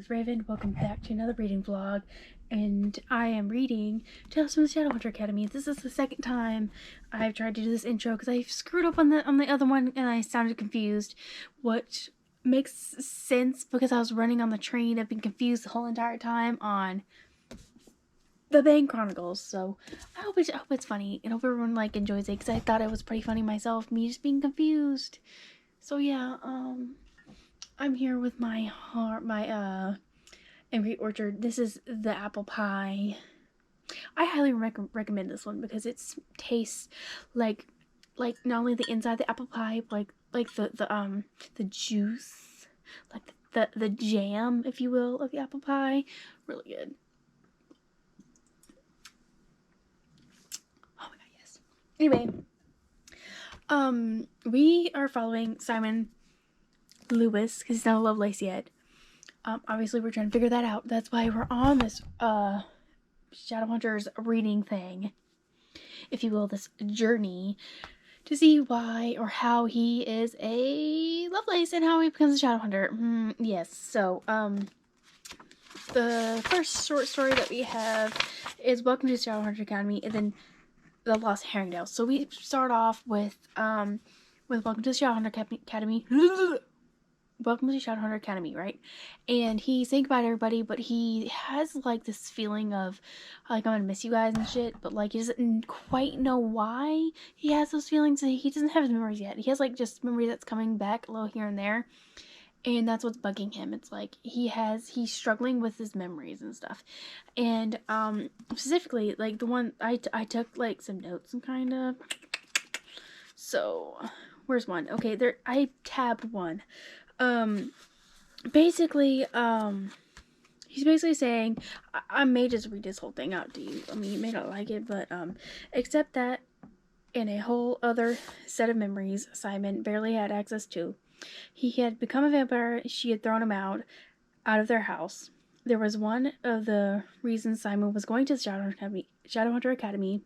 is Raven. Welcome back to another reading vlog, and I am reading Tales from the Shadowhunter Academy. This is the second time I've tried to do this intro because I screwed up on the other one and I sounded confused, which makes sense because I was running on the train. I've been confused the whole entire time on the Bane Chronicles, so I hope it's funny and hope everyone enjoys it because I thought it was pretty funny myself, me just being confused. So yeah, I'm here with my Angry Orchard. This is the apple pie. I highly recommend this one because it tastes like not only the inside of the apple pie, like the juice, like the jam, if you will, of the apple pie. Really good. Oh my god, yes. Anyway, we are following Simon Lewis because he's not a Lovelace yet. Obviously we're trying to figure that out. That's why we're on this Shadowhunters reading thing, if you will, this journey to see why or how he is a Lovelace and how he becomes a Shadowhunter. Yes, so the first short story that we have is Welcome to the Shadowhunter Academy, and then The Lost Herringdale. So we start off with Welcome to the Shadowhunter Academy. Welcome to Shadowhunter Academy, right? And he's saying goodbye to everybody, but he has this feeling of I'm gonna miss you guys and shit, but he doesn't quite know why he has those feelings. He doesn't have his memories yet. He has just memory that's coming back a little here and there, and that's what's bugging him. It's he's struggling with his memories and stuff. And specifically the one I took some notes and kind of. So where's one? Okay, there I tabbed one. Basically, he's basically saying, I may just read this whole thing out to you. I mean, you may not like it, but, except that in a whole other set of memories Simon barely had access to. He had become a vampire. She had thrown him out of their house. There was one of the reasons Simon was going to the Shadowhunter Academy,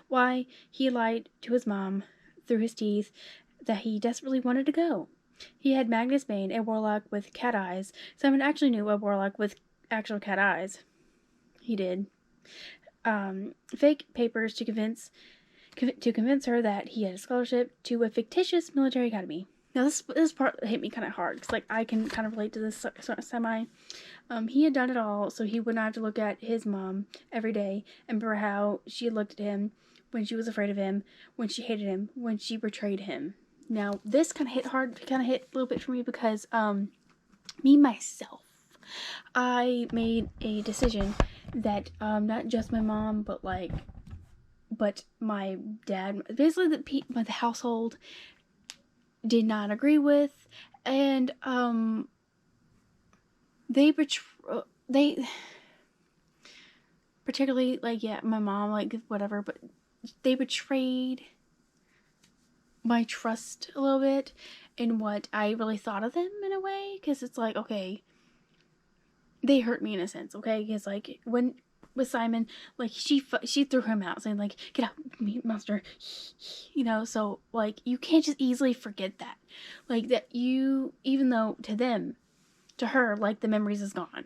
why he lied to his mom through his teeth that he desperately wanted to go. He had Magnus Bane, a warlock with cat eyes. Simon actually knew a warlock with actual cat eyes. He did. Fake papers to convince her that he had a scholarship to a fictitious military academy. Now this part hit me kind of hard because I can kind of relate to this semi. He had done it all so he would not have to look at his mom every day and remember how she had looked at him when she was afraid of him, when she hated him, when she betrayed him. Now, this kind of hit a little bit for me because, me, myself, I made a decision that, not just my mom, but my dad, basically the household did not agree with, and, particularly, my mom, whatever, but they betrayed my trust a little bit in what I really thought of them in a way, because it's okay, they hurt me in a sense, okay, because when with Simon, she threw him out saying get out, meat monster, so you can't just easily forget that, that you, even though to her the memories is gone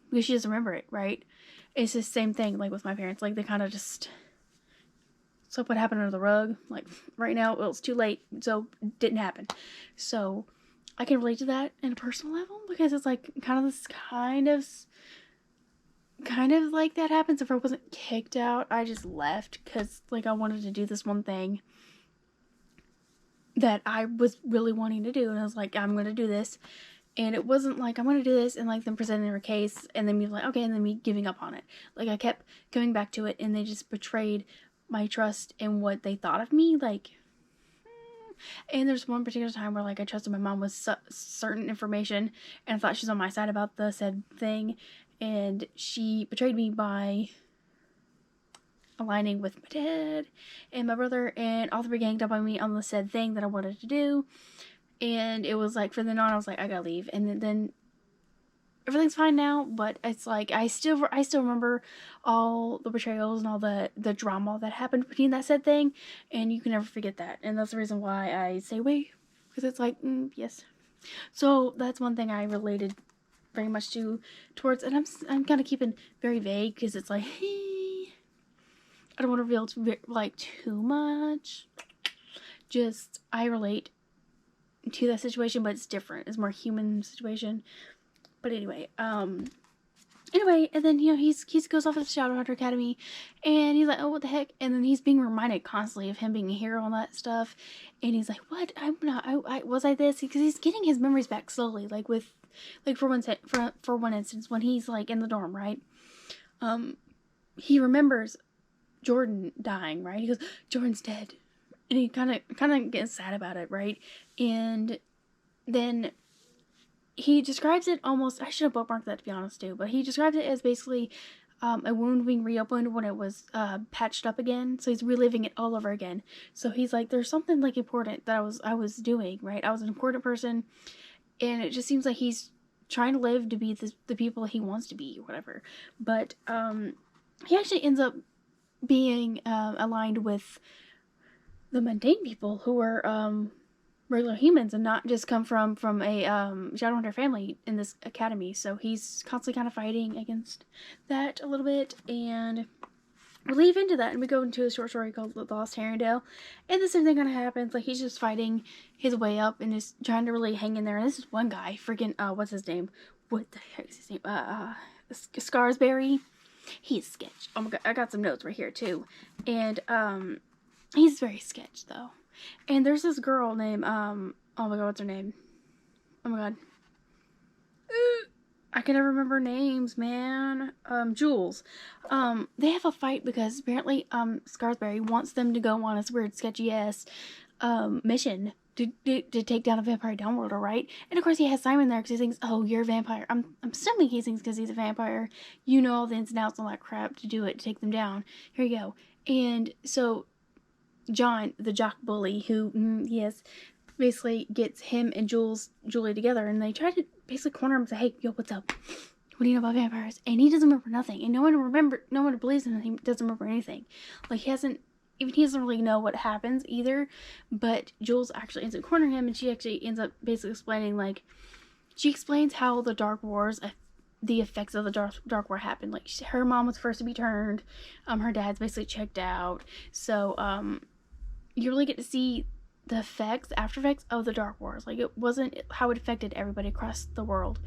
because she doesn't remember it, right? It's the same thing with my parents, they kind of just what happened under the rug. Right now, well, it's too late, so it didn't happen. So I can relate to that in a personal level because it's kind of that happens. If I wasn't kicked out, I just left because I wanted to do this one thing that I was really wanting to do, and I was I'm going to do this. And it wasn't I'm going to do this and them presenting her case and then me okay, and then me giving up on it. I kept coming back to it, and they just betrayed my trust in what they thought of me. And there's one particular time where I trusted my mom with certain information and I thought she was on my side about the said thing, and she betrayed me by aligning with my dad and my brother, and all three ganged up on me on the said thing that I wanted to do. And it was for then on I was I gotta leave, and then everything's fine now, but it's I still remember all the betrayals and all the drama that happened between that said thing, and you can never forget that. And that's the reason why I say wait, because it's yes. So that's one thing I related very much towards, and I'm kind of keeping very vague because it's like, hey, I don't want to reveal like too much. Just I relate to that situation, but it's different. It's more human situation. But anyway, and then he goes off to the Shadowhunter Academy, and he's like, oh, what the heck? And then he's being reminded constantly of him being a hero and all that stuff, and he's like, what? I'm not. Was I this? Because he's getting his memories back slowly, like for one instance when he's like in the dorm, right? He remembers Jordan dying, right? He goes, Jordan's dead, and he kind of gets sad about it, right? And then he describes it almost, I should have bookmarked that to be honest too, but he describes it as basically a wound being reopened when it was patched up again. So he's reliving it all over again. So he's like, there's something like important that I was doing, right? I was an important person, and it just seems like he's trying to live to be the people he wants to be or whatever. But he actually ends up being aligned with the mundane people who are regular humans and not just come from a Shadowhunter family in this academy. So he's constantly kind of fighting against that a little bit, and we leave into that and we go into a short story called The Lost Herringdale, and the same thing kind of happens. Like, he's just fighting his way up and is trying to really hang in there, and this is one guy, freaking what's his name? What the heck is his name? Scarsberry. He's sketch. Oh my god, I got some notes right here too. And he's very sketch though. And there's this girl named oh my god, what's her name? Oh my god. I can never remember names, man. Jules. They have a fight because apparently Scarsberry wants them to go on this weird sketchy ass mission to take down a vampire downworlder, right? And of course he has Simon there because he thinks, oh, you're a vampire. I'm assuming he thinks because he's a vampire, you know all the ins and outs and all that crap to do it, to take them down. Here you go. And so John, the jock bully, who yes, basically gets him and Julie together, and they try to basically corner him and say, hey, yo, what's up? What do you know about vampires? And he doesn't remember nothing, and no one believes him. He doesn't remember anything. Like, he doesn't really know what happens either. But Jules actually ends up cornering him, and she actually ends up basically explaining, like, she explains how the Dark Wars, the effects of the Dark War happened. Like, her mom was first to be turned, her dad's basically checked out, so you really get to see the after effects of the Dark Wars. Like, it wasn't how it affected everybody across the world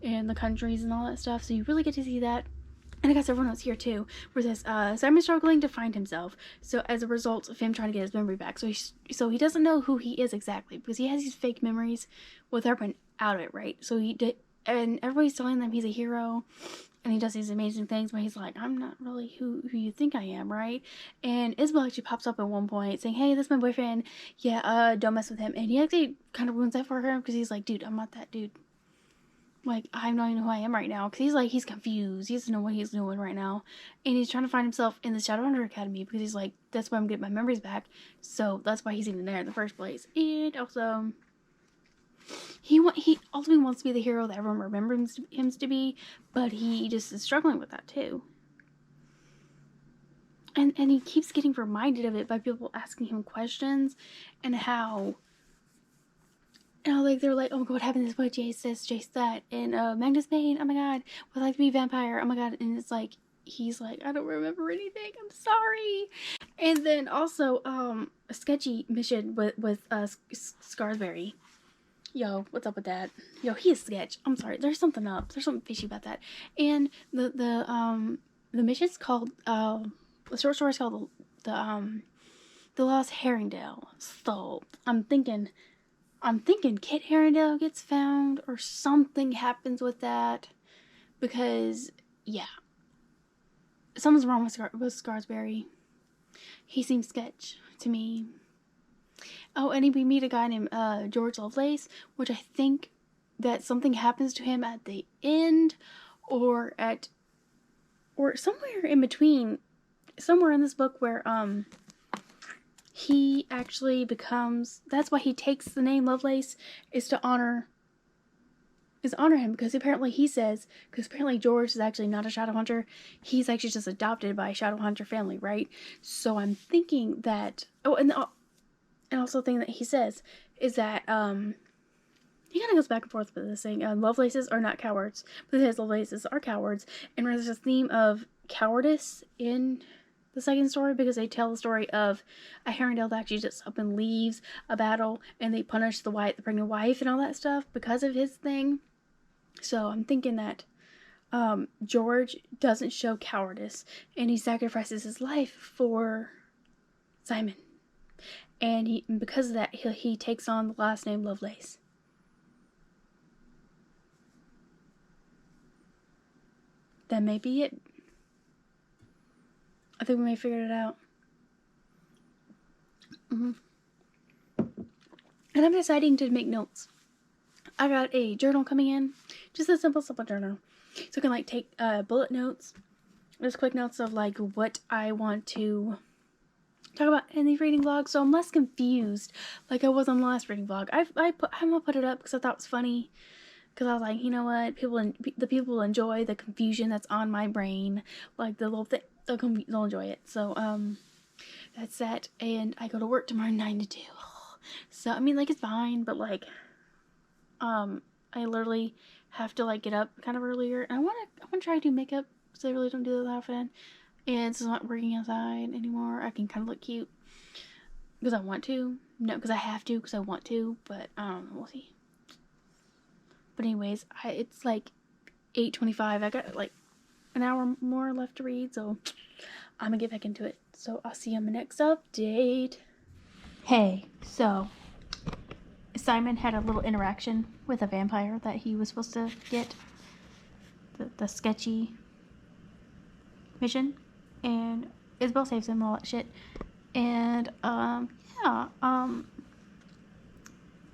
and the countries and all that stuff. So you really get to see that. And I got several notes here too, where it says, Simon's struggling to find himself. So as a result of him trying to get his memory back. So he doesn't know who he is exactly, because he has these fake memories with everyone out of it, right? So and everybody's telling them he's a hero, and he does these amazing things, but he's like, I'm not really who you think I am, right? And Isabel actually pops up at one point saying, hey, that's my boyfriend. Yeah, don't mess with him. And he actually kind of ruins that for her, because he's like, dude, I'm not that dude. Like, I don't even know who I am right now. Because he's confused. He doesn't know what he's doing right now. And he's trying to find himself in the Shadowhunter Academy, because he's like, that's why I'm getting my memories back. So that's why he's even there in the first place. And also, he ultimately wants to be the hero that everyone remembers him to be, but he just is struggling with that too. And he keeps getting reminded of it by people asking him questions, and how, like, they're like, oh my god, what happened to this boy, Jace this, Jace that, and Magnus Bane, oh my god, would like to be a vampire, oh my god. And it's like, he's like, I don't remember anything, I'm sorry. And then also a sketchy mission with Scarsberry. Yo, what's up with that? Yo, he is sketch. I'm sorry. There's something up. There's something fishy about that. And the mission's called the short story is called the Lost Herringdale. So I'm thinking Kit Herringdale gets found or something happens with that, because yeah, something's wrong with Scarsberry. He seems sketch to me. Oh, and we meet a guy named George Lovelace, which I think that something happens to him at the end, or somewhere in between, somewhere in this book where he actually becomes. That's why he takes the name Lovelace, is to honor him, because apparently George is actually not a Shadowhunter. He's actually just adopted by a Shadowhunter family, right? So I'm thinking that. Oh, and also the thing that he says is that he kind of goes back and forth with this thing. Lovelaces are not cowards, but his Lovelaces are cowards. And there's this theme of cowardice in the second story because they tell the story of a Herondale that actually just up and leaves a battle and they punish the pregnant wife and all that stuff because of his thing. So I'm thinking that George doesn't show cowardice and he sacrifices his life for Simon. And because of that, he takes on the last name Lovelace. That may be it. I think we may figure it out. And I'm deciding to make notes. I got a journal coming in. Just a simple journal. So I can like take bullet notes. Just quick notes of like what I want to talk about in these reading vlogs. So I'm less confused like I was on the last reading vlog. I'm gonna put it up because I thought it was funny. Because I was like, you know what? The people enjoy the confusion that's on my brain. Like the little thing. They'll enjoy it. So, that's that. And I go to work tomorrow 9 to 2. So, I mean, like, it's fine. But, like, I literally have to, like, get up kind of earlier. And I want to try to do makeup. Because I really don't do that often. And since I'm not working outside anymore, I can kind of look cute. Because I want to. No, because I have to. Because I want to. But, we'll see. But anyways, it's, like, 8:25. I got, like, an hour more left to read, so I'm gonna get back into it. So I'll see you on the next update. Hey, so Simon had a little interaction with a vampire that he was supposed to get, the sketchy mission, and Isabel saves him and all that shit. And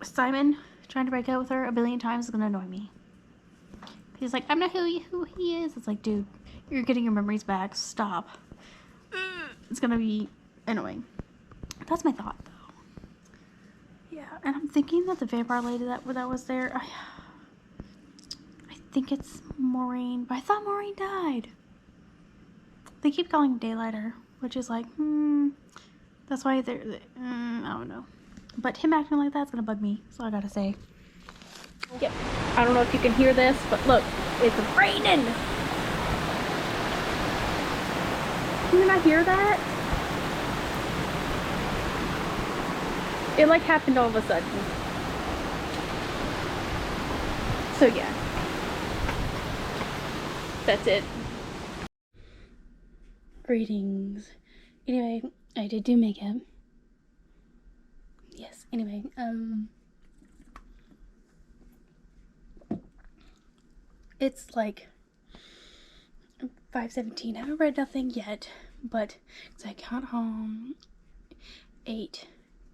Simon trying to break up with her a billion times is gonna annoy me. He's like, I'm not who he is. It's like, dude, you're getting your memories back. Stop. It's gonna be annoying. That's my thought, though. Yeah, and I'm thinking that the vampire lady that was there, I think it's Maureen, but I thought Maureen died. They keep calling him Daylighter, which is like, that's why they're I don't know. But him acting like that's gonna bug me, so I gotta say. Yep. I don't know if you can hear this, but look, it's raining. Can you not hear that? It like happened all of a sudden. So yeah. That's it. Greetings. Anyway, I did do makeup. Yes, anyway, it's like 5:17. I haven't read nothing yet, but I got home, ate,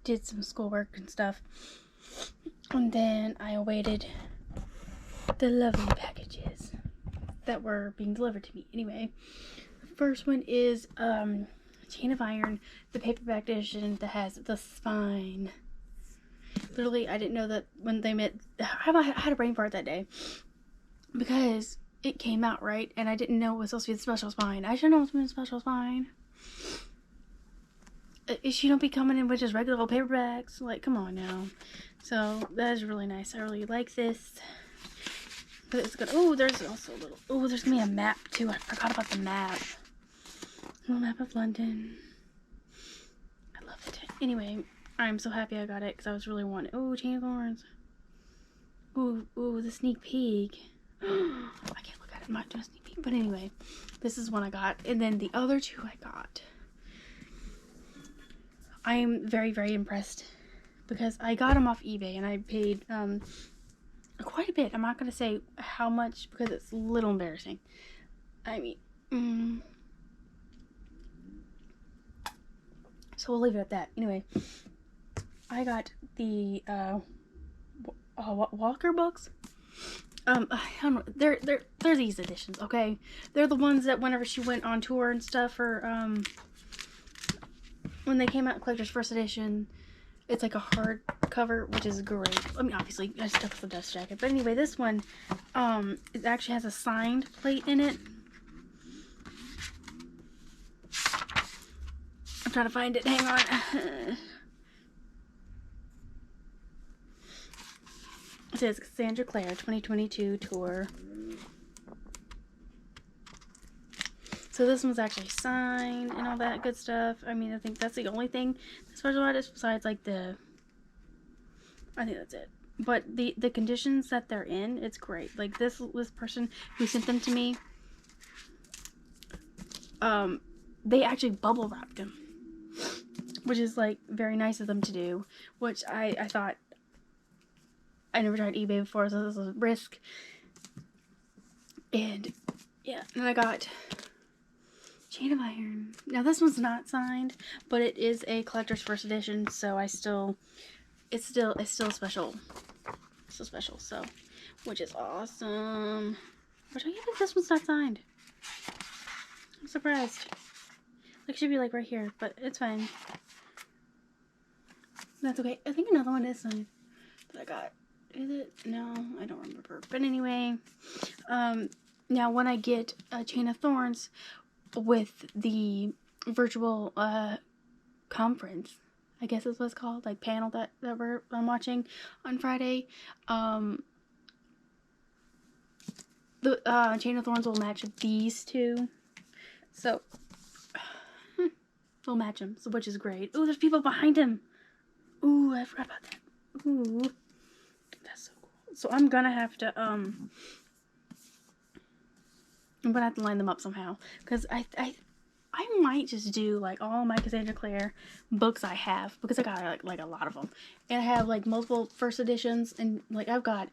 did some schoolwork and stuff, and then I awaited the lovely packages that were being delivered to me. Anyway, the first one is Chain of Iron, the paperback edition that has the spine. Literally, I didn't know that when they met. I had a brain fart that day because it came out, right? And I didn't know it was supposed to be the special spine. I should know it's been a special spine. She don't be coming in with just regular old paperbacks. Like, come on now. So, that is really nice. I really like this. But it's good. Oh, there's also a little. Oh, there's gonna be a map too. I forgot about the map. A little map of London. I love it. Anyway, I'm so happy I got it because I was really wanting. Oh, Chain of Thorns. Ooh, the sneak peek. I can't look at it. I'm not doing a sneak peek. But anyway, this is one I got. And then the other two I got. I am very, very impressed because I got them off eBay and I paid quite a bit. I'm not going to say how much because it's a little embarrassing. I mean, so we'll leave it at that. Anyway, I got the Walker books. I don't know. They're these editions, okay? They're the ones that whenever she went on tour and stuff, or when they came out in collector's first edition, it's like a hardcover, which is great. I mean, obviously, I stuck with the dust jacket. But anyway, this one, it actually has a signed plate in it. I'm trying to find it. Hang on. It says Cassandra Clare 2022 tour. So this one's actually signed and all that good stuff. I mean, I think that's the only thing that's special about it besides like I think that's it. But the conditions that they're in, it's great. Like this person who sent them to me, they actually bubble wrapped them, which is like very nice of them to do, which I thought, I never tried eBay before, so this was a risk. And yeah, and I got Chain of Iron. Now this one's not signed, but it is a collector's first edition, so it's still special. Still special, so, which is awesome. But I think this one's not signed. I'm surprised. Like, it should be like right here, but it's fine. That's okay. I think another one is signed that I got. Is it? No, I don't remember. But anyway, now when I get a Chain of Thorns with the virtual conference, I guess is what it's called, like panel that I'm watching on Friday, the Chain of Thorns will match these two, so they'll match them, so, which is great. Ooh, there's people behind him. Ooh, I forgot about that. Ooh, that's so cool. So I'm gonna have to line them up somehow, because I might just do like all my Cassandra Clare books I have, because I got like a lot of them, and I have like multiple first editions, and like I've got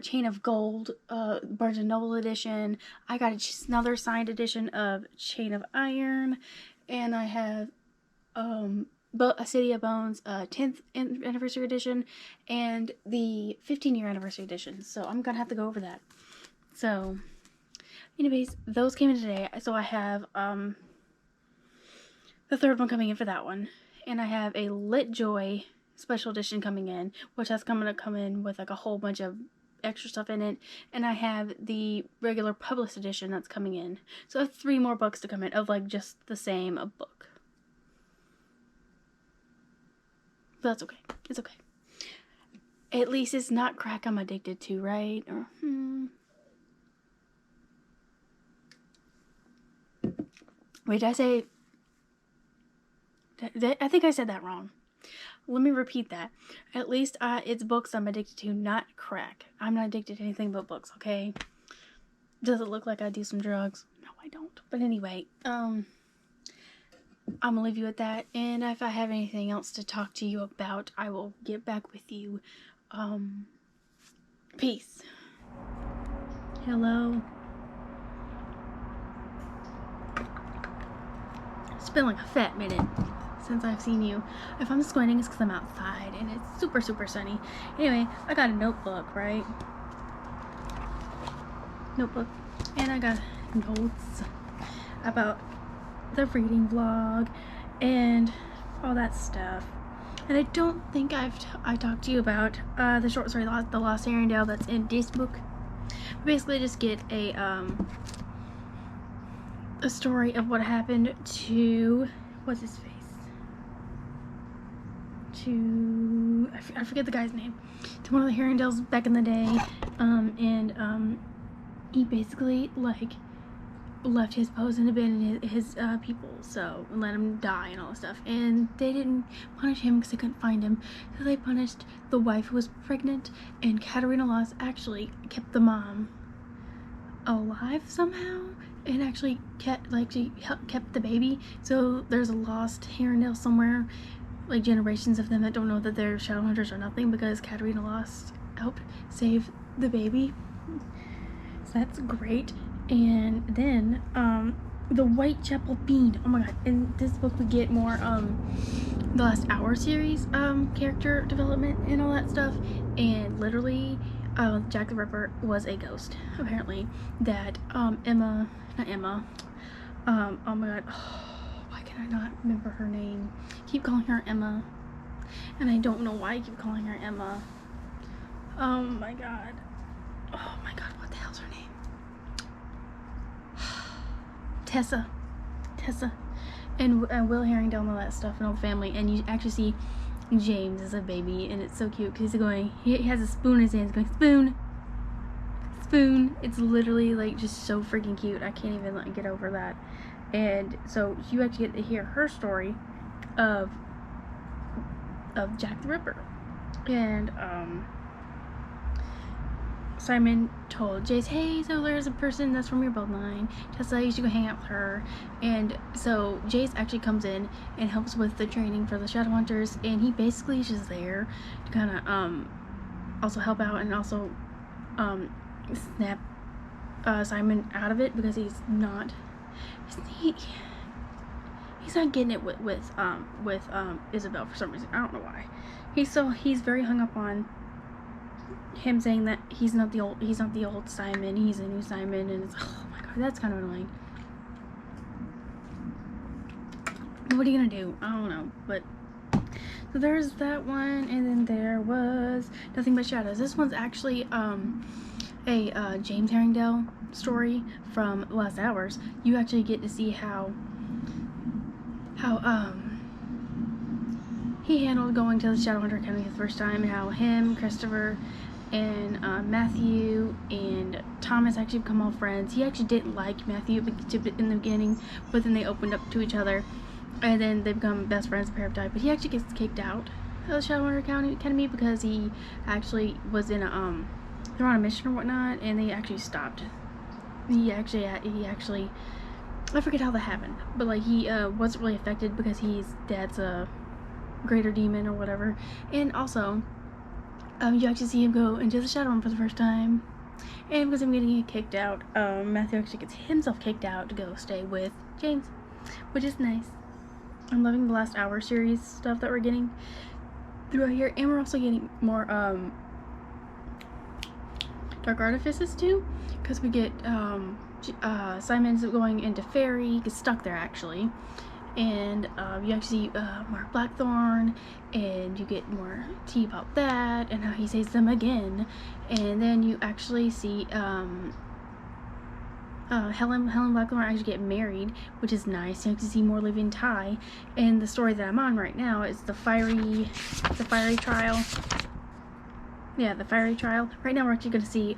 Chain of Gold, Barnes and Noble edition. I got another signed edition of Chain of Iron, and I have A City of Bones 10th anniversary edition and the 15-year anniversary edition. So I'm gonna have to go over that. So anyways, those came in today. So I have the third one coming in for that one, and I have a Lit Joy special edition coming in, which has come in with like a whole bunch of extra stuff in it, and I have the regular published edition that's coming in. So I have 3 more books to come in of like just the same book. But that's okay. It's okay. At least it's not crack I'm addicted to, right? Or, Wait, did I say... I think I said that wrong. Let me repeat that. At least it's books I'm addicted to, not crack. I'm not addicted to anything but books, okay? Does it look like I do some drugs? No, I don't. But anyway, I'm gonna leave you at that. And if I have anything else to talk to you about, I will get back with you. Peace. Hello. It's been like a fat minute since I've seen you. If I'm squinting, it's because I'm outside and it's super, super sunny. Anyway, I got a notebook, right? Notebook. And I got notes about the reading vlog and all that stuff. And I don't think I talked to you about the short story, The Lost Arendelle, that's in this book. Basically, just get a story of what happened to, what's his face? I forget the guy's name. To one of the Arendelles back in the day, and he basically like left his post and abandoned his people, so, and let him die and all that stuff. And they didn't punish him because they couldn't find him, so they punished the wife who was pregnant, and Katarina Lost actually kept the mom alive somehow, and actually kept the baby. So there's a lost Arendelle somewhere, like generations of them that don't know that they're Shadowhunters or nothing, because Katarina Lost helped save the baby. So that's great. And then the Whitechapel Fiend. Oh my god! In this book we get more the Last Hour series character development and all that stuff. And literally, Jack the Ripper was a ghost, apparently. That oh my god, why can I not remember her name? Keep calling her Emma, and I don't know why I keep calling her Emma. Oh my god, what the hell's her name? Tessa, and Will Herringdale and all that stuff and all the family. And you actually see James is a baby, and it's so cute because he's going, he has a spoon in his hands going, spoon, spoon. It's literally like just so freaking cute. I can't even like get over that. And so you actually get to hear her story of Jack the Ripper. And Simon told Jace, hey, so there's a person that's from your bloodline, Tessa, you should go hang out with her. And so Jace actually comes in and helps with the training for the Shadowhunters, and he basically is just there to kind of also help out and also snap Simon out of it, because he's not getting it with Isabel for some reason. I don't know why. He's very hung up on him saying that he's not the old Simon, he's a new Simon, and it's, oh my god, that's kind of annoying. What are you gonna do? I don't know. But so there's that one, and then there was Nothing But Shadows. This one's actually a James Herringdale story from Last Hours. You actually get to see how he handled going to the Shadowhunter Academy the first time, and how him, Christopher, and Matthew and Thomas actually become all friends. He actually didn't like Matthew in the beginning, but then they opened up to each other, and then they become best friends, pair of type. But he actually gets kicked out of the Shadowhunter Academy because he actually was in a they're on a mission or whatnot, and they actually stopped. He actually I forget how that happened, but like he wasn't really affected because his dad's a greater demon or whatever. And also you actually see him go into the Shadow Room for the first time, and because I'm getting kicked out, Matthew actually gets himself kicked out to go stay with James, which is nice. I'm loving the Last Hour series stuff that we're getting throughout here, and we're also getting more Dark Artifices too, because we get Simon's going into Fairy, he gets stuck there actually, and you actually see Mark Blackthorn, and you get more tea about that and how he says them again. And then you actually see Helen Blackthorn actually get married, which is nice. You actually see more Living Ty, and the story that I'm on right now is the fiery trial. Yeah, the fiery trial. Right now we're actually going to see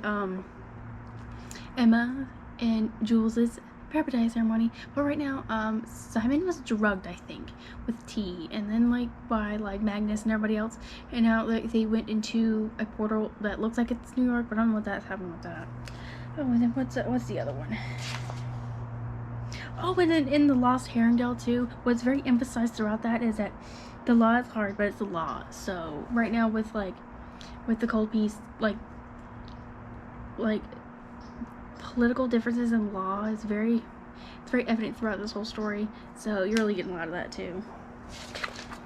Emma and Jules's baptism ceremony, but right now Simon was drugged, I think, with tea, and then like by like Magnus and everybody else, and now like they went into a portal that looks like it's New York, but I don't know what that's happening with that. Oh, and then what's the other one? Oh, and then in the Lost Herringdale too, what's very emphasized throughout that is that the law is hard, but it's the law. So right now with the cold piece, like political differences in law is very evident throughout this whole story, so you're really getting a lot of that too.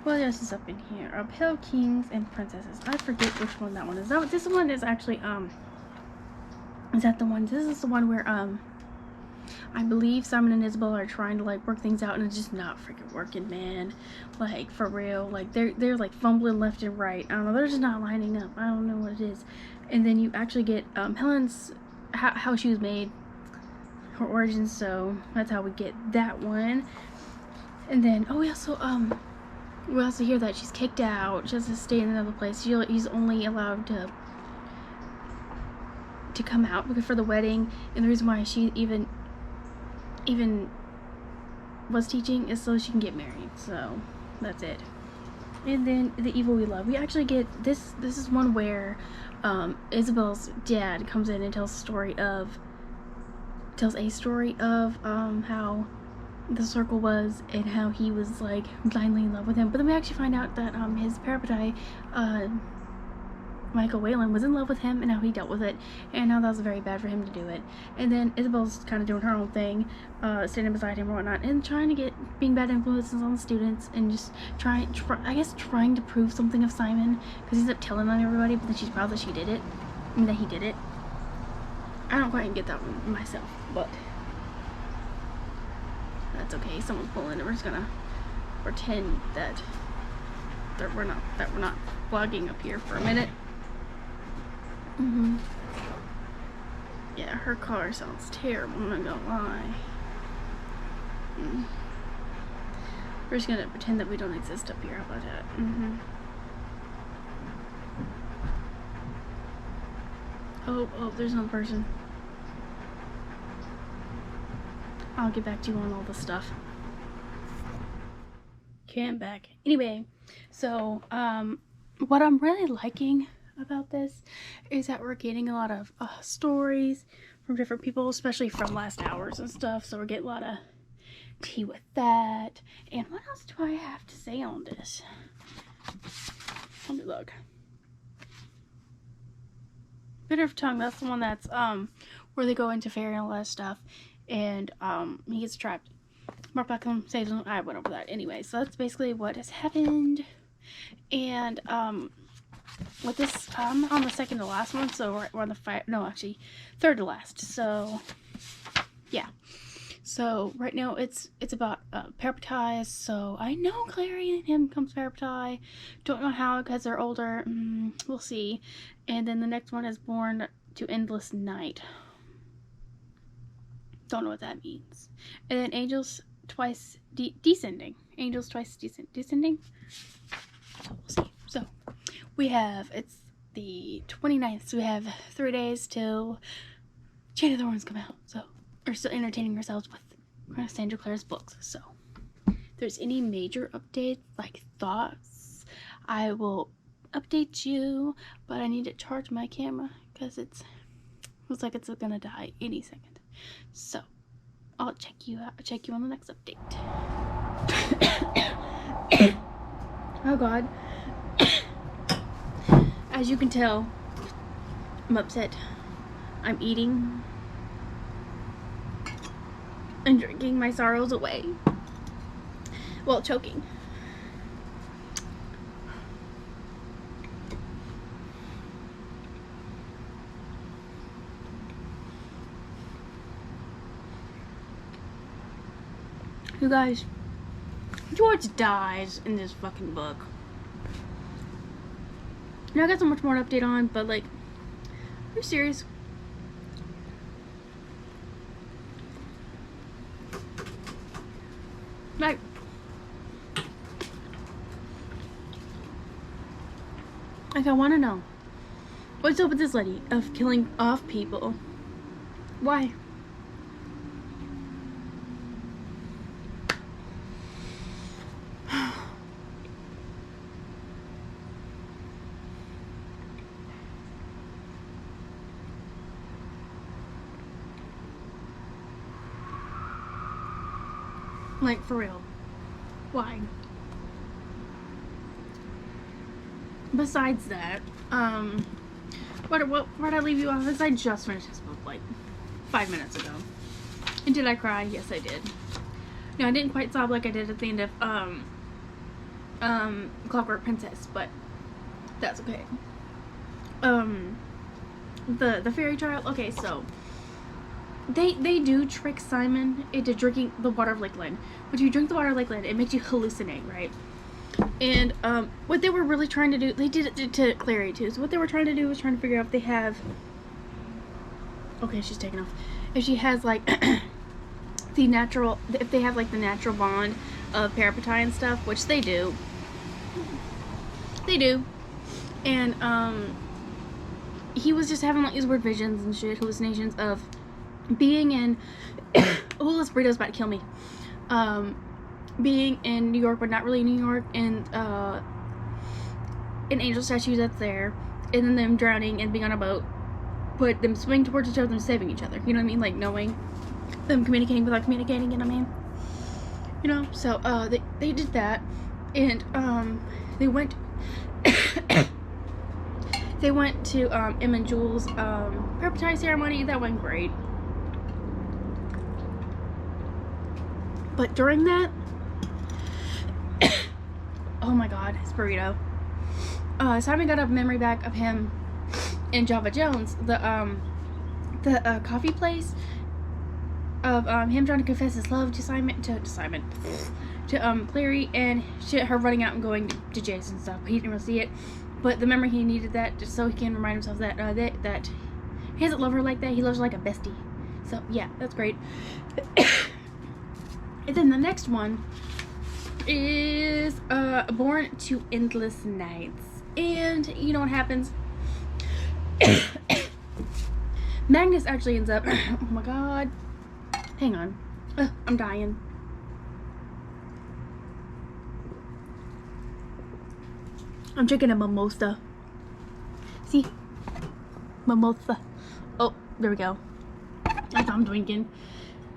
What else is up in here? Uphill Kings and Princesses. I forget which one that one is. This one is actually is that the one? This is the one where I believe Simon and Isabel are trying to like work things out, and it's just not freaking working, man. Like for real, like they're like fumbling left and right. I don't know, they're just not lining up. I don't know what it is. And then you actually get Helen's how she was made, her origins, so that's how we get that one. And then we also hear that she's kicked out. She has to stay in another place. He's only allowed to come out for the wedding, and the reason why she even was teaching is so she can get married. So that's it. And then The Evil We Love. We actually get this is one where Isabel's dad comes in and tells a story of how the circle was, and how he was like blindly in love with him. But then we actually find out that his parapet Michael Whalen was in love with him, and how he dealt with it, and how that was very bad for him to do it. And then Isabel's kind of doing her own thing, standing beside him or whatnot, and being bad influences on the students, and just trying to prove something of Simon, because he's up telling on everybody, but then she's proud that he did it. I don't quite get that one myself, but that's okay. Someone's pulling, and we're just gonna pretend that we're not vlogging up here for a minute. Yeah, her car sounds terrible, I'm not gonna lie. We're just gonna pretend that we don't exist up here. How about that? Oh, there's another person. I'll get back to you on all this stuff. Okay, I'm back. Anyway, so, what I'm really liking about this is that we're getting a lot of stories from different people, especially from last hours and stuff, so we're getting a lot of tea with that. And what else do I have to say on this? Let me look. Bitter of Tongue, that's the one that's where they go into fairy and all that stuff, and he gets trapped. Mark Blackham saves him. I went over that anyway, so that's basically what has happened. And with this, I'm on the second to last one, so we're on the third to last. So yeah, so right now it's about Parapatai. So I know Clary and him comes Parapatai. Don't know how because they're older. We'll see. And then the next one is Born to Endless Night. Don't know what that means. And then Angels Twice Descending. Angels Twice Descending. So we'll see. So we have, it's the 29th, so we have 3 days till Chain of Thorns come out. So we're still entertaining ourselves with Sandra Clare's books. So if there's any major updates, like thoughts, I will update you, but I need to charge my camera because it looks like it's gonna die any second. So I'll check you on the next update. Oh god. As you can tell, I'm upset. I'm eating and drinking my sorrows away. Well, choking. You guys, George dies in this fucking book. Now I got so much more to update on, but like, are you serious? Like, I want to know what's up with this lady of killing off people. Why? Like, for real. Why? Besides that, where did I leave you off? I just finished this book like 5 minutes ago. And did I cry? Yes, I did. No, I didn't quite sob like I did at the end of Clockwork Princess, but that's okay. The fairy child. Okay, so they do trick Simon into drinking the water of Lakeland. When you drink the water of Lakeland, it makes you hallucinate, right? And what they were really trying to do, they did it to Clary too. So what they were trying to do was trying to figure out if they have. Okay, she's taking off. If she has like the natural, if they have like the natural bond of Parapatai and stuff, which they do. They do. And he was just having like these weird visions and shit, hallucinations of being in oh, this burrito's about to kill me. Being in New York, but not really New York, and an angel statue that's there, and then them drowning and being on a boat, but them swimming towards each other and saving each other. You know what I mean? Like knowing them communicating without communicating. You know what I mean? You know. So they did that, and they went. They went to Em and Jules' Parapatai ceremony. That went great. But during that, oh my god, his burrito. Simon got a memory back of him in Java Jones, the coffee place, of him trying to confess his love to Clary, and her running out and going to Jason and stuff. He didn't really see it, but the memory, he needed that just so he can remind himself that that he doesn't love her like that. He loves her like a bestie. So yeah, that's great. And then the next one is Born to Endless Nights. And you know what happens? Magnus actually ends up, oh my god, hang on, I'm dying. I'm drinking a mimosa. See? Mimosa. Oh, there we go. That's all I'm drinking.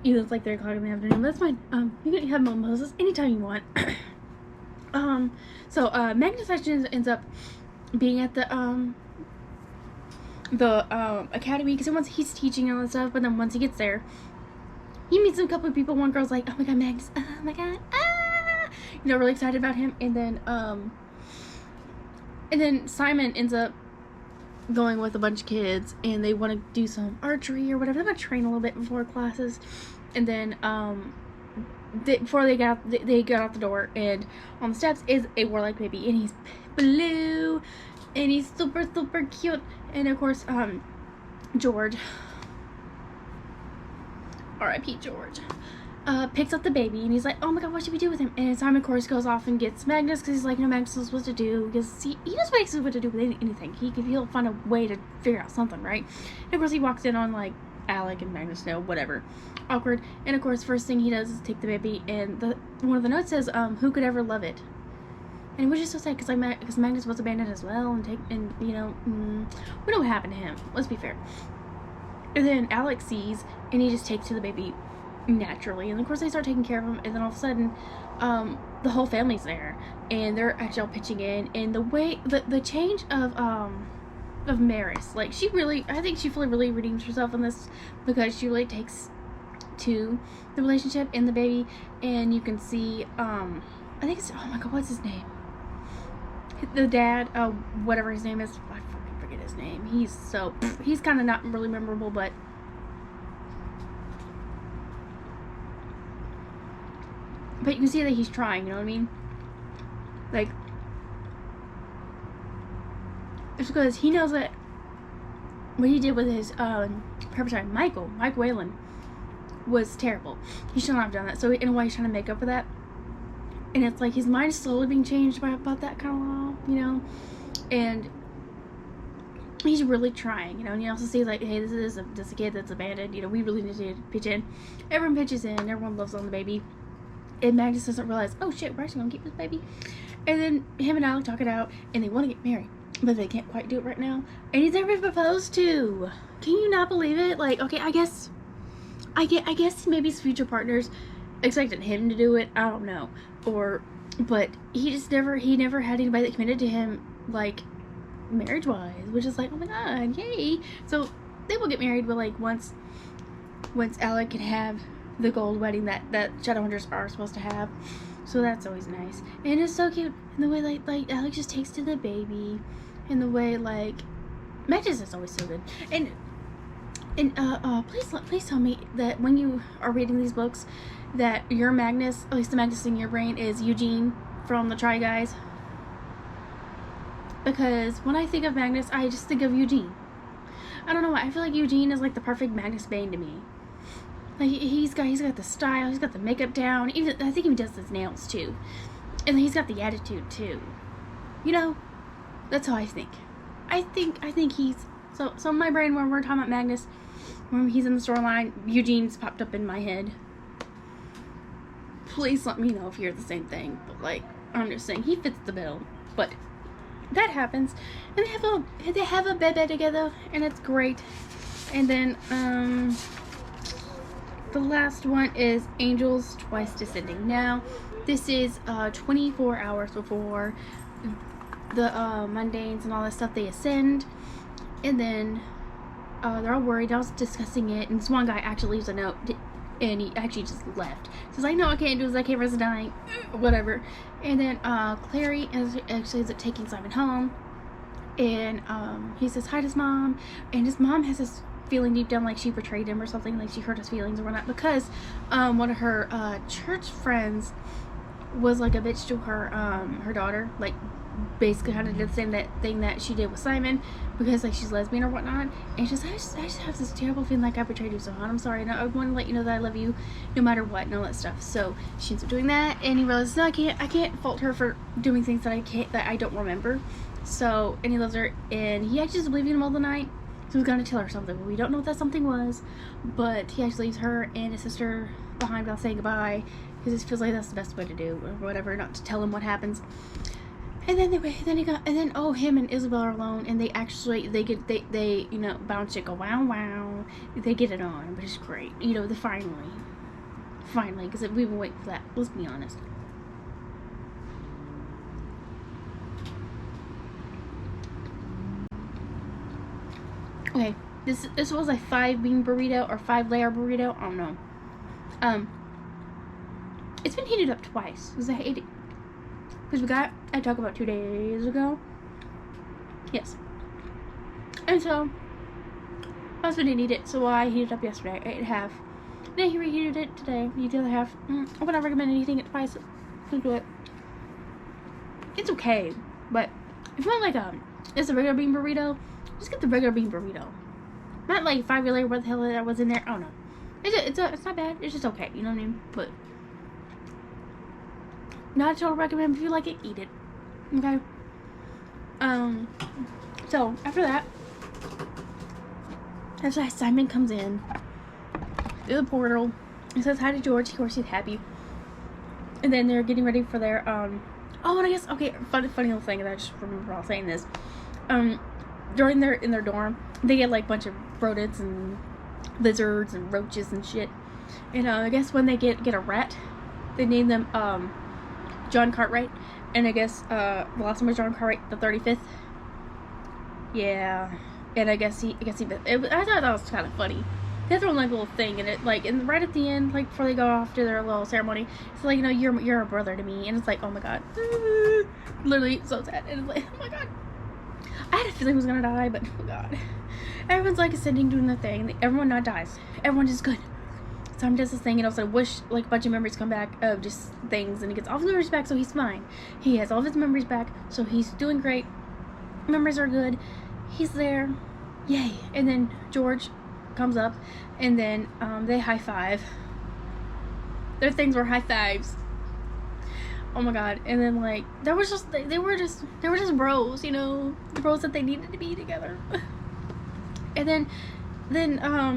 Either it's like 3 o'clock in the afternoon. That's fine. You can have mimosas anytime you want. So Magnus actually ends up being at the academy, because once he's teaching and all that stuff, but then once he gets there, he meets a couple of people. One girl's like, oh my god, Magnus, oh my god, ah, you know, really excited about him. And then Simon ends up going with a bunch of kids, and they want to do some archery or whatever. They want to train a little bit before classes. And then before they got out the door, and on the steps is a warlock baby, and he's blue, and he's super cute. And of course, George, R.I.P. George, picks up the baby, and he's like, oh my god, what should we do with him? And Simon, of course, goes off and gets Magnus, because he's like, no, Magnus knows what to do, because he knows basically what to do with anything. He'll find a way to figure out something, right? And of course, he walks in on, like, Alec and Magnus know, whatever. Awkward. And of course, first thing he does is take the baby, and one of the notes says, who could ever love it? And which is so sad, because Magnus was abandoned as well, and you know, we know what happened to him. Let's be fair. And then Alex sees, and he just takes to the baby naturally, and of course they start taking care of him, and then all of a sudden, the whole family's there, and they're actually all pitching in, and the way, the change of Maris, like, I think she really redeems herself in this, because she really takes to the relationship and the baby. And you can see, I think it's, oh my god, what's his name? The dad, whatever his name is, I forget his name. He's kind of not really memorable, but you can see that he's trying, you know what I mean? Like, it's because he knows that what he did with his perpetrator, Mike Whalen, was terrible. He should not have done that. So in a way, he's trying to make up for that. And it's like his mind is slowly being changed about that kind of law, you know? And he's really trying, you know? And you also see, like, hey, this is a kid that's abandoned. You know, we really need to pitch in. Everyone pitches in. Everyone loves on the baby. And Magnus doesn't realize, oh shit, we're actually going to keep this baby. And then him and Alec talk it out, and they want to get married, but they can't quite do it right now. And he's never been proposed to. Can you not believe it? Like, okay, I guess maybe his future partners expected him to do it. I don't know. But he never had anybody that committed to him, like, marriage-wise, which is like, oh my god, yay. So they will get married, but like once Alec can have the gold wedding that Shadowhunters are supposed to have. So that's always nice. And it's so cute. And the way like Alex just takes to the baby. And the way, like, Magnus is always so good. And please tell me that when you are reading these books, that your Magnus, at least the Magnus in your brain, is Eugene from the Try Guys. Because when I think of Magnus, I just think of Eugene. I don't know why. I feel like Eugene is like the perfect Magnus Bane to me. Like, he's got the style, he's got the makeup down. Even I think he does his nails too, and he's got the attitude too. You know, that's how I think. I think he's so in my brain when we're talking about Magnus, when he's in the storyline, Eugene's popped up in my head. Please let me know if you're the same thing. But like, I'm just saying he fits the bill. But that happens, and they have a bed together, and it's great. And then the last one is Angels Twice Descending. Now, this is 24 hours before the mundanes and all that stuff, they ascend. And then they're all worried. I was discussing it, and this one guy actually leaves a note, and he actually just left. So he's like, no, I can't do this. I can't risk dying. Whatever. And then Clary ends up taking Simon home. And he says hi to his mom. And his mom has this feeling deep down like she betrayed him or something, like she hurt his feelings or whatnot, because one of her church friends was like a bitch to her daughter, like basically kind of did the same thing that she did with Simon, because like she's lesbian or whatnot. And she's like, I just have this terrible feeling like I betrayed you, so I'm sorry, and I want to let you know that I love you no matter what, and all that stuff. So she ends up doing that, and he realizes, no, I can't fault her for doing things that I don't remember. So, and he loves her, and he actually is leaving in the middle of the night. So he was gonna tell her something, but we don't know what that something was. But he actually leaves her and his sister behind without saying goodbye, because he feels like that's the best way to do, or whatever, not to tell him what happens. And then him and Isabel are alone, and they you know, bounce it, go wow wow, they get it on, which is great. You know, they finally, because we've been waiting for that. Let's be honest. Okay, this was a 5-bean burrito or 5-layer burrito. I don't know. It's been heated up twice because I hate it. Because we got I talked about 2 days ago. Yes. And so my husband didn't eat it, so I heated it up yesterday. I ate half. Then he reheated it today. He did the other half. I would not recommend eating it twice. Don't do it. It's okay, but if you want like it's a regular bean burrito, just get the regular bean burrito. Not like 5-layer, what the hell that was in there. Oh no, it's not bad. It's just okay. You know what I mean? But not a total recommend. If you like it, eat it. Okay. So after that, Simon comes in through the portal. He says hi to George. Of course, he's happy. And then they're getting ready for their oh, and I guess, okay, funny little thing that I just remember while saying this. In their dorm, they get like a bunch of rodents and lizards and roaches and shit. And I guess when they get a rat, they name them John Cartwright. And I guess the last one was John Cartwright the 35th. Yeah. And I guess I thought that was kind of funny. They throw like a little thing in it, like, and right at the end, like before they go off to their little ceremony, it's like, you know, you're a brother to me, and it's like, oh my god, literally so sad, and it's like, oh my god, I had a feeling he was gonna die, but oh god, everyone's like ascending, doing their thing, everyone not dies, everyone is good. So I'm just this thing, and also wish like a bunch of memories come back of just things, and he gets all his memories back, so he's fine. He has all of his memories back, so he's doing great. Memories are good. He's there, yay! And then George comes up, and then they high five. Their things were high fives. Oh my god! And then like they were just bros, you know, the bros that they needed to be together. And then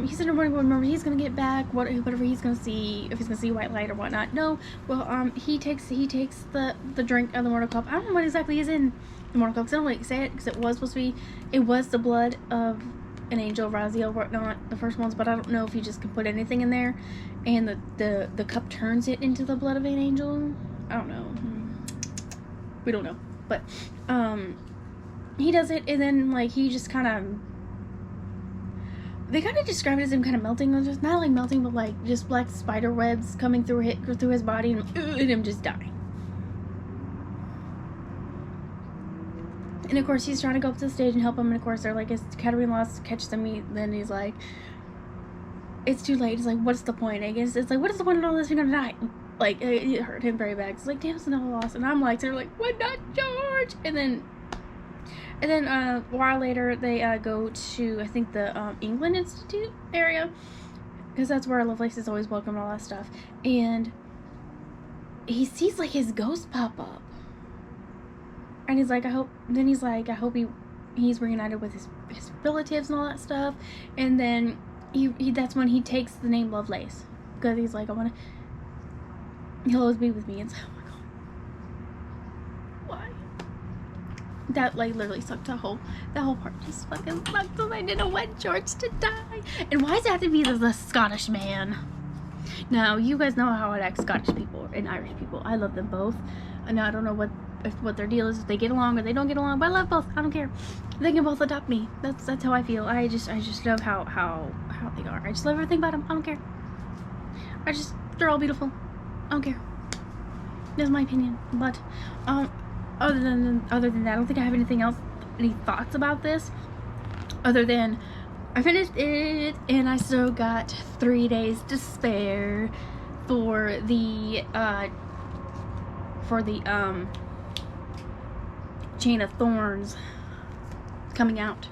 he said, remember he's gonna get back whatever he's gonna see, if he's gonna see white light or whatnot. No, well he takes the drink of the mortal cup. I don't know what exactly is in the mortal cup. Cause I don't like say it because it was supposed to be, it was the blood of an angel, Raziel, whatnot, the first ones, but I don't know if you just can put anything in there and the cup turns it into the blood of an angel. I don't know. We don't know. But he does it, and then like he just they kind of describe it as him kind of melting, just not like melting, but like just black spider webs coming through his body and him just dying. And of course, he's trying to go up to the stage and help him. And of course, they're like, his Katarina lost catches him. Then he's like, it's too late. He's like, what's the point? I guess it's like, what is the point of all this? We're gonna die. Like, it hurt him very bad. It's like, damn, it's another loss. And I'm like, they're like, what, not George? And then a while later, they go to, I think, the England Institute area, because that's where Lovelace is always welcome and all that stuff. And he sees like his ghost pop up. And he's like, I hope he's reunited with his relatives and all that stuff. And then that's when he takes the name Lovelace, because he's like, he'll always be with me. And so, oh my god, why? That like literally sucked. That whole part just fucking sucked, because I didn't want George to die. And why does it have to be the Scottish man? Now, you guys know how I like Scottish people and Irish people. I love them both. And I don't know what their deal is, if they get along or they don't get along, but I love both. I don't care. They can both adopt me. That's how I feel. I just love how they are. I just love everything about them. I don't care. They're all beautiful. I don't care. That's my opinion. But other than that, I don't think I have any thoughts about this, other than I finished it and I still got 3 days to spare for the Chain of Thorns coming out.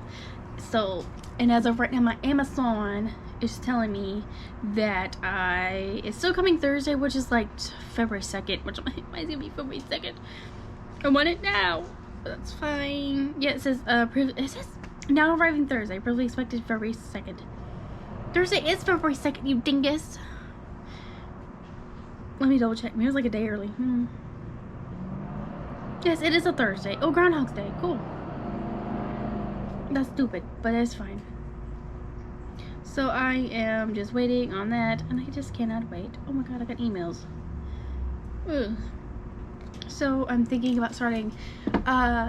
So, and as of right now, my Amazon is telling me that it's still coming Thursday, which is like February 2nd, which might gonna be February 2nd. I want it now. That's fine. Yeah, it says Now arriving Thursday, probably expected February 2nd. Thursday is February 2nd, you dingus. Let me double check. Maybe it was like a day early. Yes, it is a Thursday. Oh, Groundhog's Day. Cool. That's stupid, but it's fine. So I am just waiting on that, and I just cannot wait. Oh my god, I got emails. Ugh. So I'm thinking about starting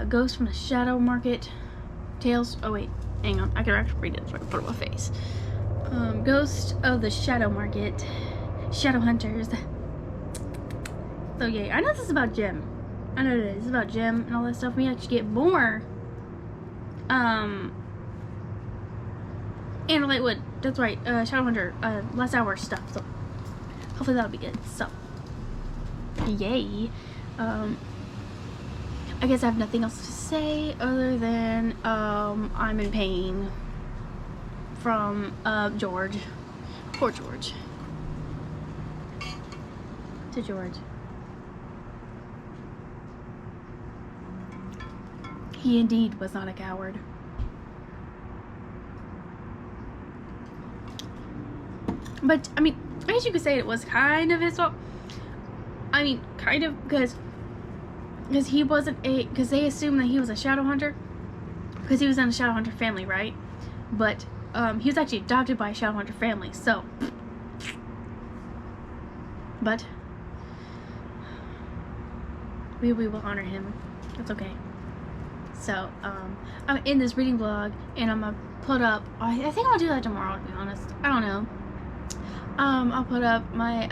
Ghost from the Shadow Market. Tales. Oh wait, hang on. I can actually read it so I can put it on my face. Ghost of the Shadow Market. Shadowhunters. So yeah, I know this is about Jim. I know it is about Jim and all that stuff. We actually get more. And Lightwood. That's right. Shadowhunter. Last hour stuff. So hopefully that'll be good. So yay. I guess I have nothing else to say other than I'm in pain from George. Poor George. To George. He indeed was not a coward. But, I mean, I guess you could say it was kind of his fault. I mean, kind of, because he wasn't because they assumed that he was a Shadowhunter. Because he was in a Shadowhunter family, right? But, he was actually adopted by a Shadowhunter family, so. But, we will honor him. It's okay. So, I'm in this reading vlog, and I'm gonna put up, I think I'll do that tomorrow, to be honest. I don't know. I'll put up my,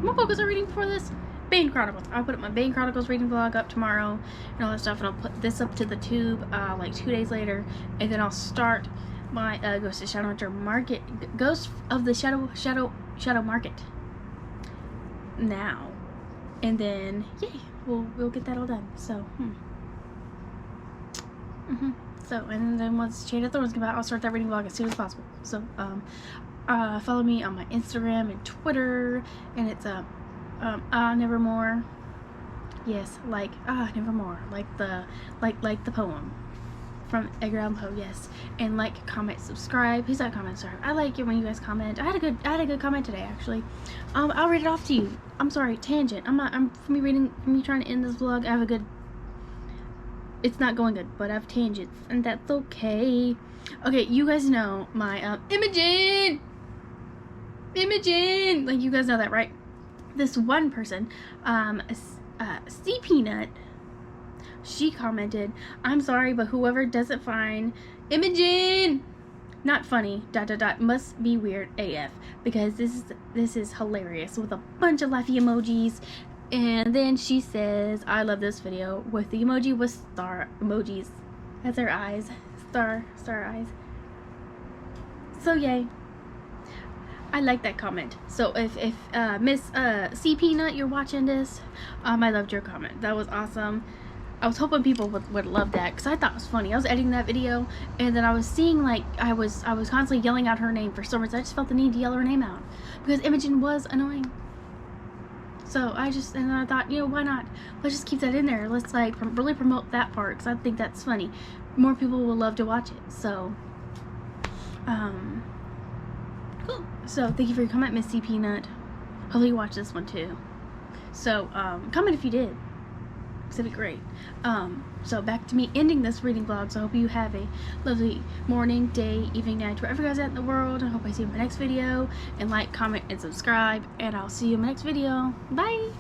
what book was I reading before this? Bane Chronicles. I'll put up my Bane Chronicles reading vlog up tomorrow, and all that stuff, and I'll put this up to the tube, like 2 days later, and then I'll start my, Ghost of Shadowhunter Market, Ghost of the Shadow Market now. And then, yay, we'll get that all done, so, So, and then once Chain of Thorns come out, I'll start that reading vlog as soon as possible. So, follow me on my Instagram and Twitter, and it's Nevermore. Yes, like Nevermore, like the poem from Edgar Allan Poe. Yes, and like, comment, subscribe. Who's that comment? Sorry, I like it when you guys comment. I had a good comment today, actually. I'll read it off to you. I'm sorry, tangent. I'm from me trying to end this vlog. I have a good. It's not going good, but I have tangents, and that's okay. Okay, you guys know my Imogen, like, you guys know that, right? This one person, C Peanut, she commented, "I'm sorry, but whoever doesn't find Imogen not funny ... must be weird AF, because this is hilarious," with a bunch of laughy emojis. And then she says, "I love this video," with the emoji with star emojis as her eyes, star eyes. So yay, I like that comment. So if Miss C Peanut, you're watching this, I loved your comment. That was awesome. I was hoping people would love that, because I thought it was funny. I was editing that video, and then I was seeing, like, I was constantly yelling out her name for some reason. I just felt the need to yell her name out because Imogen was annoying. So and I thought, you know, why not? Let's just keep that in there. Let's, like, really promote that part, because I think that's funny. More people will love to watch it. So, cool. So, thank you for your comment, Miss C Peanut. Hopefully you watch this one too. So, comment if you did, because it'd be great. So back to me ending this reading vlog. So I hope you have a lovely morning, day, evening, night, wherever you guys are at in the world. I hope I see you in my next video. And like, comment, and subscribe. And I'll see you in my next video. Bye!